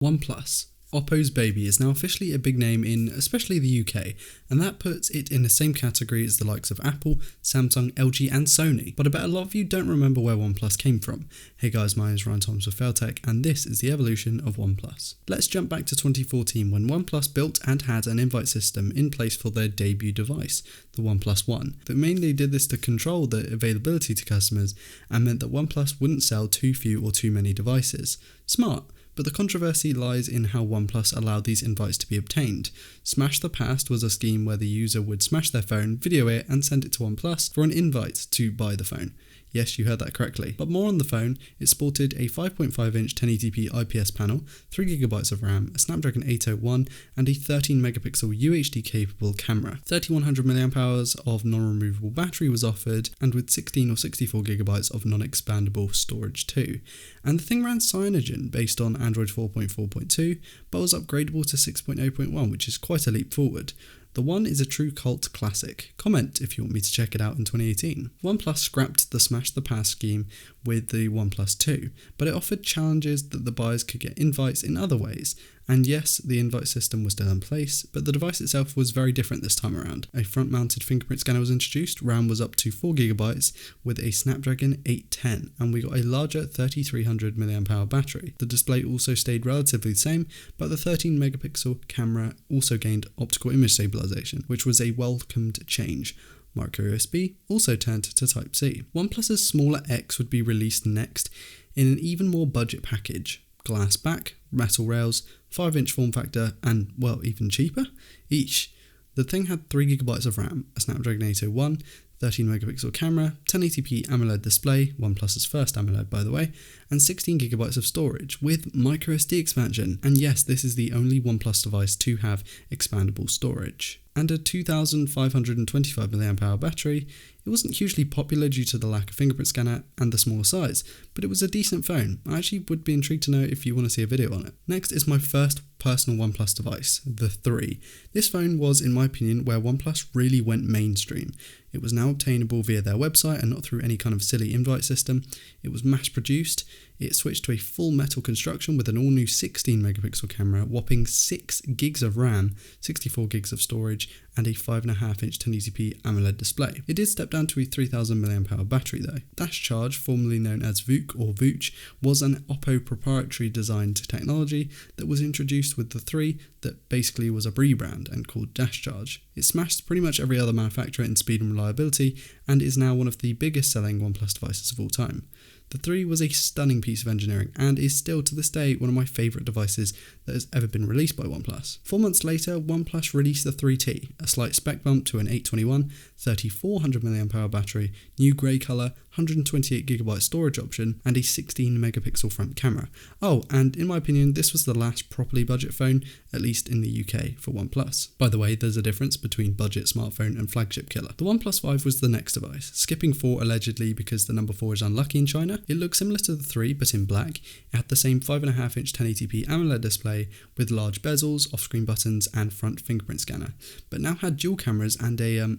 OnePlus, Oppo's baby, is now officially a big name in especially the UK, and that puts it in the same category as the likes of Apple, Samsung, LG and Sony. But I bet a lot of you don't remember where OnePlus came from. Hey guys, my name is Ryan Thomas with Failtech, and this is the evolution of OnePlus. Let's jump back to 2014 when OnePlus built and had an invite system in place for their debut device, the OnePlus One. They mainly did this to control the availability to customers and meant that OnePlus wouldn't sell too few or too many devices. Smart. But the controversy lies in how OnePlus allowed these invites to be obtained. Smash the Past was a scheme where the user would smash their phone, video it and send it to OnePlus for an invite to buy the phone. Yes, you heard that correctly. But more on the phone, it sported a 5.5-inch 1080p IPS panel, 3GB of RAM, a Snapdragon 801 and a 13-megapixel UHD capable camera. 3100 mAh of non-removable battery was offered, and with 16 or 64GB of non-expandable storage too. And the thing ran Cyanogen based on Android 4.4.2, but was upgradable to 6.0.1, which is quite a leap forward. The One is a true cult classic. Comment if you want me to check it out in 2018. OnePlus scrapped the Smash the Past scheme with the OnePlus 2, but it offered challenges that the buyers could get invites in other ways. And yes, the invite system was still in place, but the device itself was very different this time around. A front-mounted fingerprint scanner was introduced, RAM was up to 4GB with a Snapdragon 810, and we got a larger 3300 mAh battery. The display also stayed relatively the same, but the 13-megapixel camera also gained optical image stabilization, which was a welcomed change. Micro USB also turned to Type-C. OnePlus's smaller X would be released next in an even more budget package. Glass back, metal rails, 5-inch form factor, and, well, even cheaper? Eesh. The thing had 3GB of RAM, a Snapdragon 801, 13-megapixel camera, 1080p AMOLED display, OnePlus's first AMOLED by the way, and 16GB of storage with microSD expansion. And yes, this is the only OnePlus device to have expandable storage. And a 2525 mAh battery. It wasn't hugely popular due to the lack of fingerprint scanner and the smaller size, but it was a decent phone. I actually would be intrigued to know if you want to see a video on it. Next is my first personal OnePlus device, the 3. This phone was, in my opinion, where OnePlus really went mainstream. It was now obtainable via their website and not through any kind of silly invite system. It was mass produced. It switched to a full metal construction with an all-new 16-megapixel camera, whopping 6GB of RAM, 64GB of storage, and a 5.5-inch 1080p AMOLED display. It did step down to a 3000 mAh battery though. Dash Charge, formerly known as VOOC or Vooch, was an Oppo proprietary designed technology that was introduced with the 3 that basically was a rebrand and called Dash Charge. It smashed pretty much every other manufacturer in speed and reliability and is now one of the biggest selling OnePlus devices of all time. The 3 was a stunning piece of engineering and is still to this day one of my favourite devices that has ever been released by OnePlus. 4 months later, OnePlus released the 3T, a slight spec bump to an 821, 3400 mAh battery, new grey colour, 128GB storage option, and a 16-megapixel front camera. Oh, and in my opinion, this was the last properly budget phone, at least in the UK, for OnePlus. By the way, there's a difference between budget smartphone and flagship killer. The OnePlus 5 was the next device, skipping 4 allegedly because the number 4 is unlucky in China. It looked similar to the 3, but in black. It had the same 5.5-inch 1080p AMOLED display with large bezels, off-screen buttons, and front fingerprint scanner, but now had dual cameras and a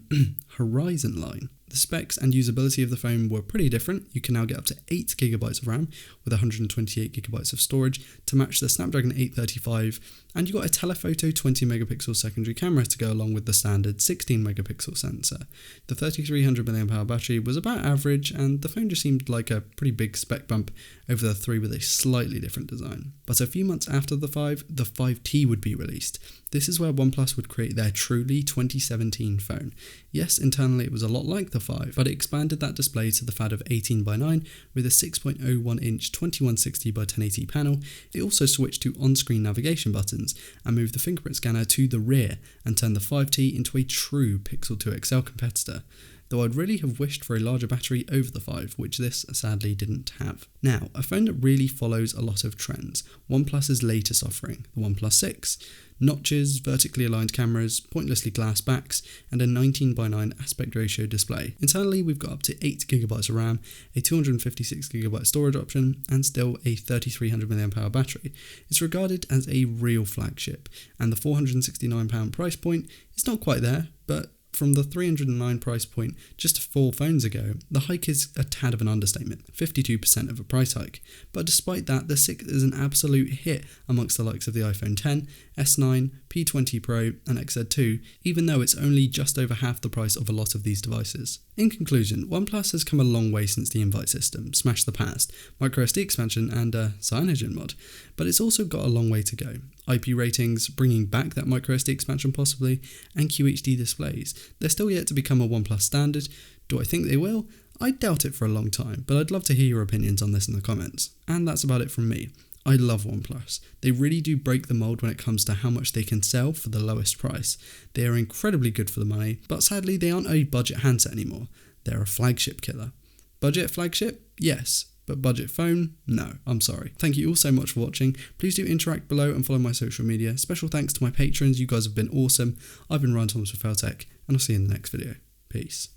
horizon line. The specs and usability of the phone were pretty different. You can now get up to 8GB of RAM with 128GB of storage to match the Snapdragon 835, and you got a telephoto 20-megapixel secondary camera to go along with the standard 16-megapixel sensor. The 3300 mAh battery was about average, and the phone just seemed like a pretty big spec bump over the 3 with a slightly different design. But a few months after the 5, the 5T would be released. This is where OnePlus would create their truly 2017 phone. Yes, internally it was a lot like the 5, but it expanded that display to the fad of 18:9 with a 6.01-inch 2160x1080 panel. It also switched to on-screen navigation buttons and moved the fingerprint scanner to the rear and turned the 5T into a true Pixel 2 XL competitor. Though I'd really have wished for a larger battery over the 5, which this sadly didn't have. Now, a phone that really follows a lot of trends, OnePlus's latest offering, the OnePlus X. Notches, vertically aligned cameras, pointlessly glass backs, and a 19:9 aspect ratio display. Internally, we've got up to 8GB of RAM, a 256GB storage option, and still a 3300 mAh battery. It's regarded as a real flagship, and the £469 price point is not quite there, but from the $309 price point just 4 phones ago, the hike is a tad of an understatement, 52% of a price hike. But despite that, the 6 is an absolute hit amongst the likes of the iPhone X, S9, P20 Pro and XZ2, even though it's only just over half the price of a lot of these devices. In conclusion, OnePlus has come a long way since the invite system, Smash the Past, microSD expansion and CyanogenMod mod, but it's also got a long way to go. IP ratings, bringing back that microSD expansion possibly, and QHD displays. They're still yet to become a OnePlus standard. Do I think they will? I doubt it for a long time, but I'd love to hear your opinions on this in the comments. And that's about it from me. I love OnePlus. They really do break the mold when it comes to how much they can sell for the lowest price. They are incredibly good for the money, but sadly they aren't a budget handset anymore. They're a flagship killer. Budget flagship? Yes. But budget phone? No, I'm sorry. Thank you all so much for watching. Please do interact below and follow my social media. Special thanks to my patrons, you guys have been awesome. I've been Ryan Thomas with Feltech, and I'll see you in the next video. Peace.